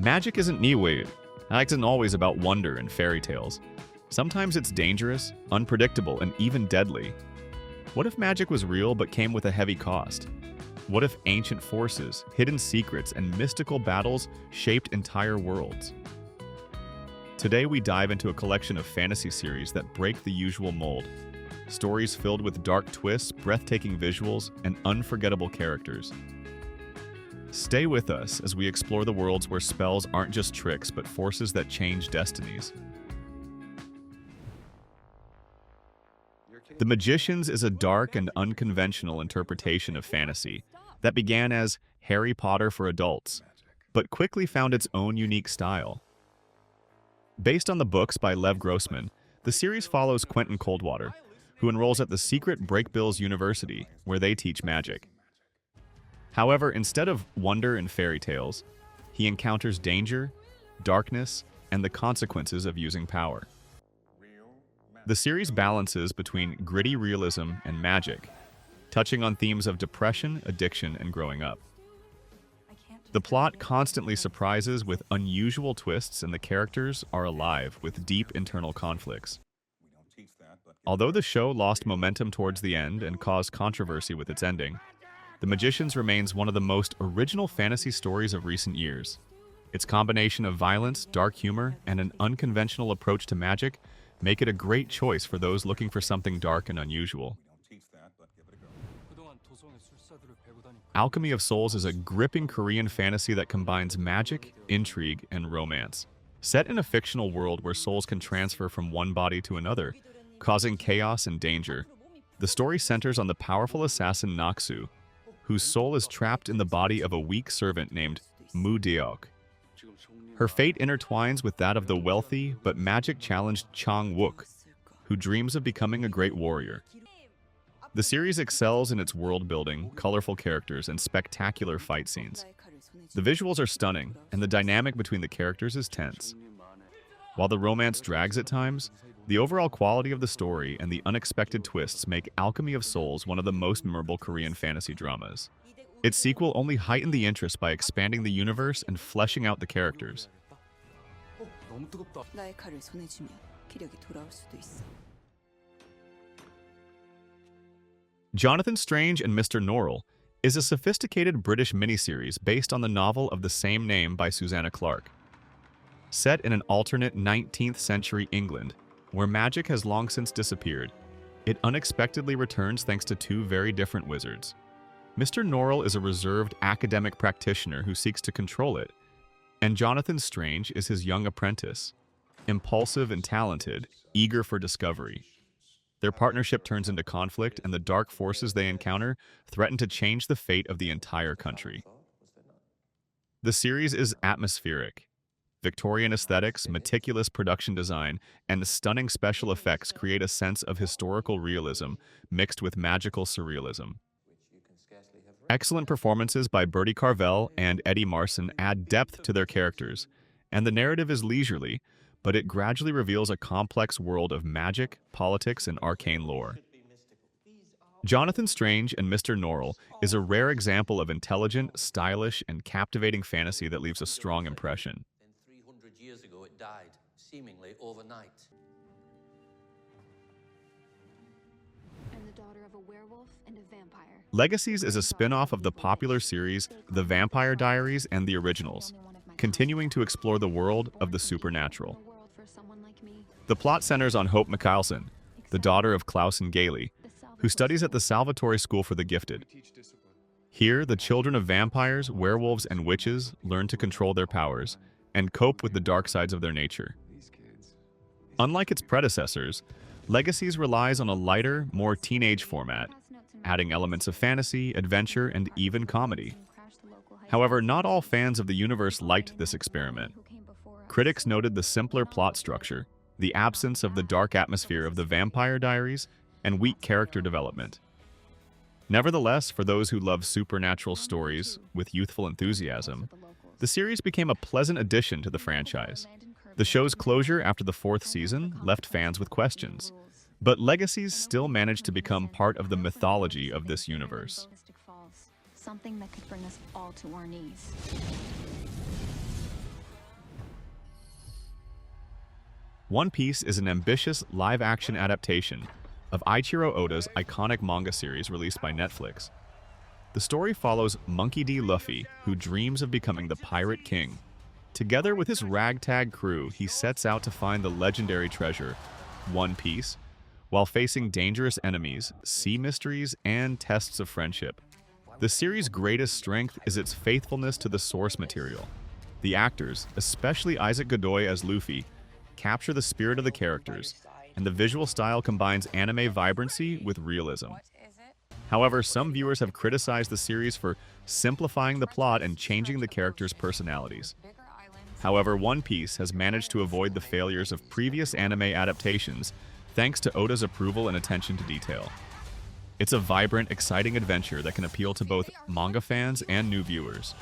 Magic isn't new. Magic isn't always about wonder and fairy tales. Sometimes it's dangerous, unpredictable, and even deadly. What if magic was real but came with a heavy cost? What if ancient forces, hidden secrets, and mystical battles shaped entire worlds? Today we dive into a collection of fantasy series that break the usual mold. Stories filled with dark twists, breathtaking visuals, and unforgettable characters. Stay with us as we explore the worlds where spells aren't just tricks, but forces that change destinies. The Magicians is a dark and unconventional interpretation of fantasy that began as Harry Potter for adults, but quickly found its own unique style. Based on the books by Lev Grossman, the series follows Quentin Coldwater, who enrolls at the secret Brakebills University, where they teach magic. However, instead of wonder and fairy tales, he encounters danger, darkness, and the consequences of using power. The series balances between gritty realism and magic, touching on themes of depression, addiction, and growing up. The plot constantly surprises with unusual twists, and the characters are alive with deep internal conflicts. Although the show lost momentum towards the end and caused controversy with its ending, The Magicians remains one of the most original fantasy stories of recent years. Its combination of violence, dark humor, and an unconventional approach to magic make it a great choice for those looking for something dark and unusual. Alchemy of Souls is a gripping Korean fantasy that combines magic, intrigue, and romance. Set in a fictional world where souls can transfer from one body to another, causing chaos and danger, the story centers on the powerful assassin Naksu, whose soul is trapped in the body of a weak servant named Mu Deok. Her fate intertwines with that of the wealthy but magic-challenged Chang Wook, who dreams of becoming a great warrior. The series excels in its world-building, colorful characters, and spectacular fight scenes. The visuals are stunning, and the dynamic between the characters is tense. While the romance drags at times, the overall quality of the story and the unexpected twists make Alchemy of Souls one of the most memorable Korean fantasy dramas. Its sequel only heightened the interest by expanding the universe and fleshing out the characters. Jonathan Strange and Mr. Norrell is a sophisticated British miniseries based on the novel of the same name by Susanna Clarke. Set in an alternate 19th century England, where magic has long since disappeared, it unexpectedly returns thanks to two very different wizards. Mr. Norrell is a reserved academic practitioner who seeks to control it, and Jonathan Strange is his young apprentice, impulsive and talented, eager for discovery. Their partnership turns into conflict, and the dark forces they encounter threaten to change the fate of the entire country. The series is atmospheric. Victorian aesthetics, meticulous production design, and stunning special effects create a sense of historical realism mixed with magical surrealism. Excellent performances by Bertie Carvel and Eddie Marsan add depth to their characters, and the narrative is leisurely, but it gradually reveals a complex world of magic, politics, and arcane lore. Jonathan Strange and Mr. Norrell is a rare example of intelligent, stylish, and captivating fantasy that leaves a strong impression. 300 years ago it died, seemingly overnight. I'm the daughter of a werewolf and a vampire. Legacies is a spin-off of the popular series The Vampire Diaries and the Originals, continuing to explore the world of the supernatural. The plot centers on Hope Mikaelson, the daughter of Klaus and Gailey, who studies at the Salvatore School for the Gifted. Here, the children of vampires, werewolves, and witches learn to control their powers and cope with the dark sides of their nature. Unlike its predecessors, Legacies relies on a lighter, more teenage format, adding elements of fantasy, adventure, and even comedy. However, not all fans of the universe liked this experiment. Critics noted the simpler plot structure, the absence of the dark atmosphere of the Vampire Diaries, and weak character development. Nevertheless, for those who love supernatural stories with youthful enthusiasm, the series became a pleasant addition to the franchise. The show's closure after the 4th season left fans with questions, but Legacies still managed to become part of the mythology of this universe. Something that could bring us all to our knees. One Piece is an ambitious live-action adaptation of Eiichiro Oda's iconic manga series released by Netflix. The story follows Monkey D. Luffy, who dreams of becoming the Pirate King. Together with his ragtag crew, he sets out to find the legendary treasure, One Piece, while facing dangerous enemies, sea mysteries, and tests of friendship. The series' greatest strength is its faithfulness to the source material. The actors, especially Isaac Godoy as Luffy, capture the spirit of the characters, and the visual style combines anime vibrancy with realism. However, some viewers have criticized the series for simplifying the plot and changing the characters' personalities. However, One Piece has managed to avoid the failures of previous anime adaptations thanks to Oda's approval and attention to detail. It's a vibrant, exciting adventure that can appeal to both manga fans and new viewers.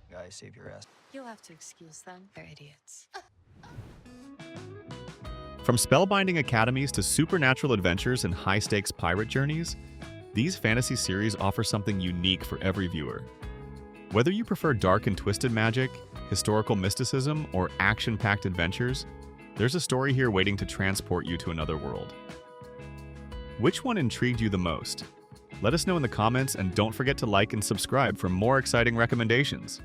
Guys, save your ass. You'll have to excuse them. They're idiots. From spellbinding academies to supernatural adventures and high-stakes pirate journeys, these fantasy series offer something unique for every viewer. Whether you prefer dark and twisted magic, historical mysticism, or action-packed adventures, there's a story here waiting to transport you to another world. Which one intrigued you the most? Let us know in the comments, and don't forget to like and subscribe for more exciting recommendations.